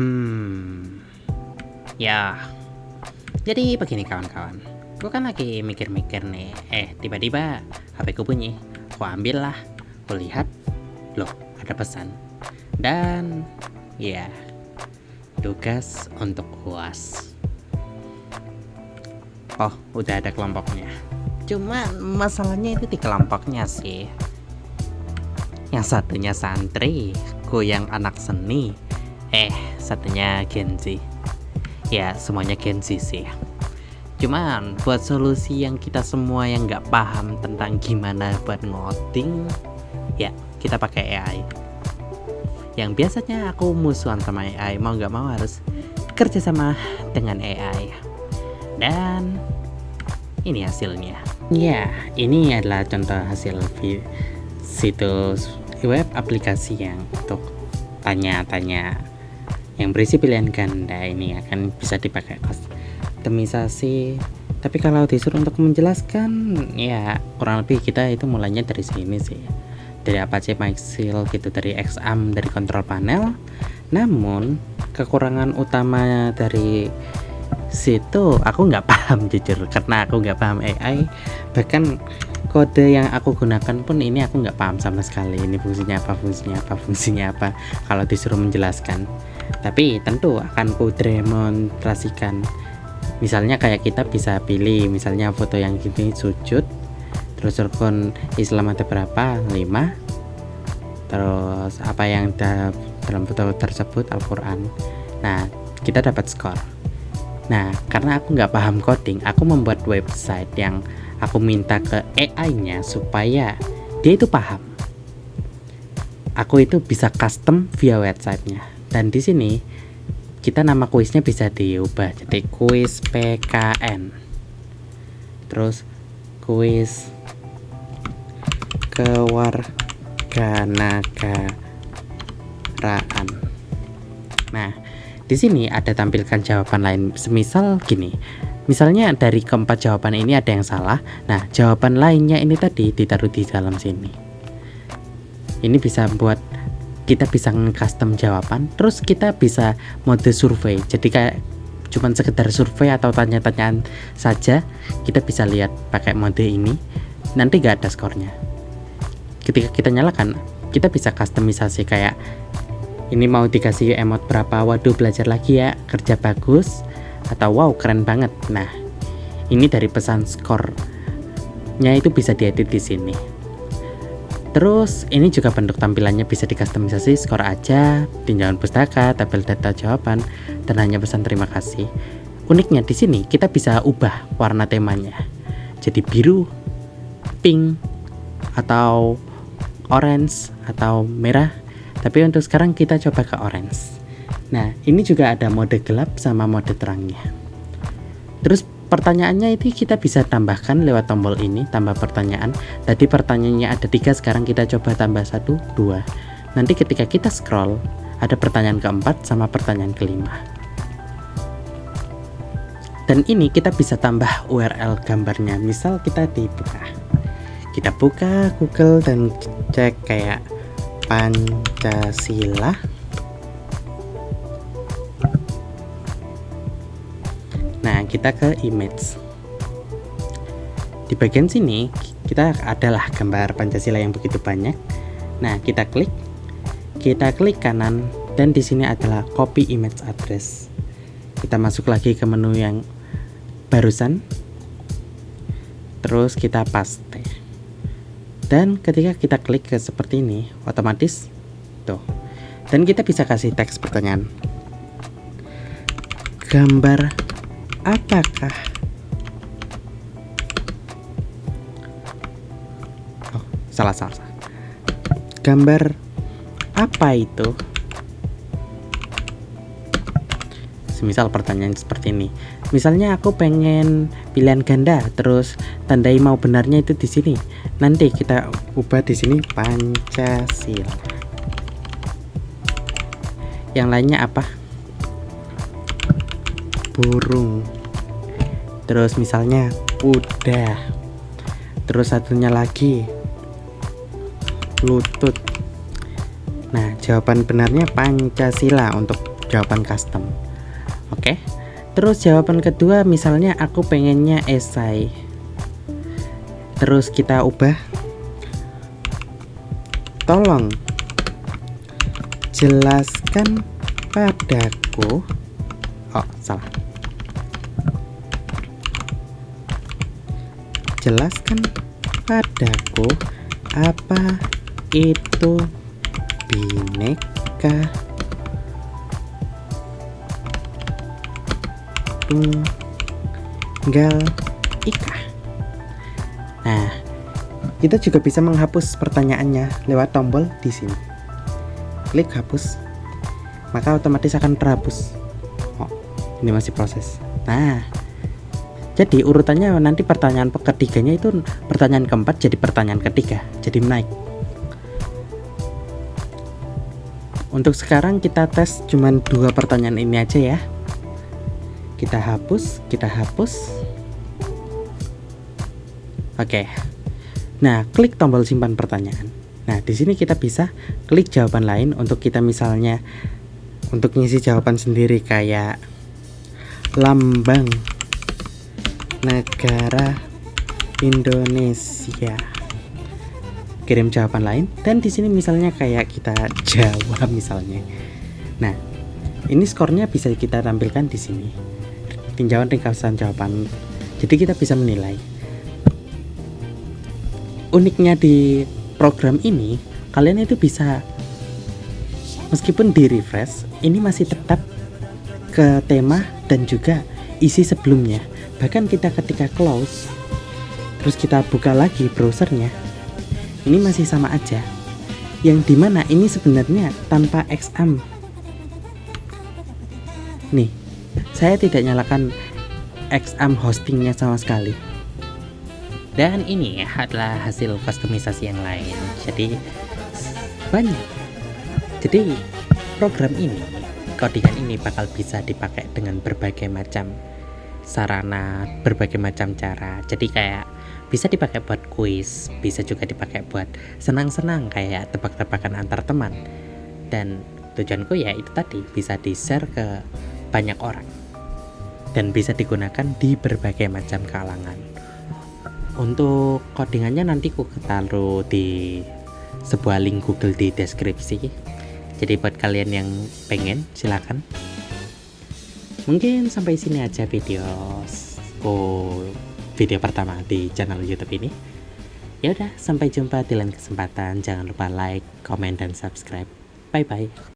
Hmm, ya. Jadi begini kawan-kawan. Gue kan lagi mikir-mikir nih. Tiba-tiba HP ku bunyi. Ku ambil lah. Ku lihat. Loh, ada pesan. Dan ya, tugas untuk UAS. Oh, udah ada kelompoknya. Cuman masalahnya itu di kelompoknya sih. Yang satunya santri, ku yang anak seni. Satunya Gen Z. Ya, semuanya Gen Z sih. Cuman buat solusi yang kita semua yang nggak paham tentang gimana buat ngoding, ya kita pakai AI. Yang biasanya aku musuhan sama AI, mau nggak mau harus kerja sama dengan AI. Dan ini hasilnya. Ya, ini adalah contoh hasil situs web aplikasi yang untuk tanya-tanya yang berisi pilihan ganda. Ini akan bisa dipakai kustomisasi. Tapi kalau disuruh untuk menjelaskan, ya kurang lebih kita itu mulainya dari sini sih, dari Apache Maxil gitu, dari Xampp, dari kontrol panel. Namun kekurangan utama dari situ aku nggak paham jujur, karena aku nggak paham AI. Bahkan kode yang aku gunakan pun ini aku nggak paham sama sekali. Ini fungsinya apa kalau disuruh menjelaskan. Tapi tentu akan ku demonstrasikan. Misalnya kayak kita bisa pilih misalnya foto yang gini sujud, terus rukun Islam ada berapa? 5. Terus apa yang dalam foto tersebut Al-Quran. Nah, kita dapat skor. Nah, karena aku nggak paham coding, aku membuat website yang aku minta ke AI-nya supaya dia itu paham. Aku itu bisa custom via websitenya. Dan di sini kita nama kuisnya bisa diubah jadi kuis PKN. Terus kuis kewarganegaraan. Nah, di sini ada tampilkan jawaban lain. Semisal gini. Misalnya dari keempat jawaban ini ada yang salah. Nah, jawaban lainnya ini tadi ditaruh di dalam sini. Ini bisa buat kita bisa nge-custom jawaban. Terus kita bisa mode survei. Jadi kayak cuman sekedar survei atau tanya-tanyaan saja. Kita bisa lihat pakai mode ini. Nanti gak ada skornya. Ketika kita nyalakan, kita bisa customisasi kayak ini mau dikasih emot berapa. Waduh, belajar lagi ya, kerja bagus. Atau wow, keren banget. Nah, ini dari pesan skornya itu bisa diedit di sini. Terus ini juga bentuk tampilannya bisa dikustomisasi, skor aja, tinjauan pustaka, tabel data jawaban, dan hanya pesan terima kasih. Uniknya di sini kita bisa ubah warna temanya. Jadi biru, pink, atau orange, atau merah. Tapi untuk sekarang kita coba ke orange. Nah, ini juga ada mode gelap sama mode terangnya. Terus pertanyaannya itu kita bisa tambahkan lewat tombol ini, tambah pertanyaan. Tadi pertanyaannya ada 3, sekarang kita coba tambah 1, 2. Nanti ketika kita scroll, ada pertanyaan keempat sama pertanyaan kelima. Dan ini kita bisa tambah URL gambarnya. Misal kita kita buka Google dan cek kayak Pancasila. Nah, kita ke image. Di bagian sini kita adalah gambar Pancasila yang begitu banyak. Nah, kita klik kanan, dan di sini adalah copy image address. Kita masuk lagi ke menu yang barusan. Terus kita paste. Dan ketika kita klik ke seperti ini, otomatis tuh. Dan kita bisa kasih teks pertanyaan. Gambar apakah salah. Gambar apa itu? Semisal pertanyaan seperti ini. Misalnya aku pengen pilihan ganda, terus tandai mau benarnya itu di sini. Nanti kita ubah di sini Pancasila. Yang lainnya apa? Burung. Terus misalnya udah. Terus satunya lagi lutut. Nah, jawaban benarnya Pancasila untuk jawaban custom. Oke. Terus jawaban kedua misalnya aku pengennya esai. Terus kita ubah, tolong jelaskan padaku. Oh, salah. Jelaskan padaku apa itu Bhinneka Tunggal Ika. Nah, kita juga bisa menghapus pertanyaannya lewat tombol di sini. Klik hapus, maka otomatis akan terhapus. Oh, ini masih proses. Nah, jadi urutannya nanti pertanyaan ketiganya itu pertanyaan keempat jadi pertanyaan ketiga, jadi naik. Untuk sekarang kita tes cuman 2 pertanyaan ini aja ya. Kita hapus. Oke. Nah, klik tombol simpan pertanyaan. Nah, di sini kita bisa klik jawaban lain untuk kita misalnya untuk ngisi jawaban sendiri kayak lambang negara Indonesia. Kirim jawaban lain dan di sini misalnya kayak kita jawab misalnya. Nah, ini skornya bisa kita tampilkan di sini. Tinjauan ringkasan jawaban. Jadi kita bisa menilai. Uniknya di program ini, kalian itu bisa meskipun di refresh, ini masih tetap ke tema dan juga isi sebelumnya. Bahkan kita ketika close, terus kita buka lagi browsernya, ini masih sama aja. Yang dimana ini sebenarnya tanpa XAMPP. Nih, saya tidak nyalakan XAMPP hostingnya sama sekali. Dan ini adalah hasil kustomisasi yang lain. Jadi banyak. Jadi program ini, codingan ini bakal bisa dipakai dengan berbagai macam sarana, berbagai macam cara. Jadi kayak bisa dipakai buat kuis, bisa juga dipakai buat senang-senang kayak tebak-tebakan antar teman. Dan tujuanku ya itu tadi, bisa di-share ke banyak orang dan bisa digunakan di berbagai macam kalangan. Untuk codingannya nanti ku taruh di sebuah link Google di deskripsi. Jadi buat kalian yang pengen silakan. Mungkin sampai sini aja video pertama di channel YouTube ini. Ya udah, sampai jumpa di lain kesempatan. Jangan lupa like, comment, dan subscribe. Bye bye.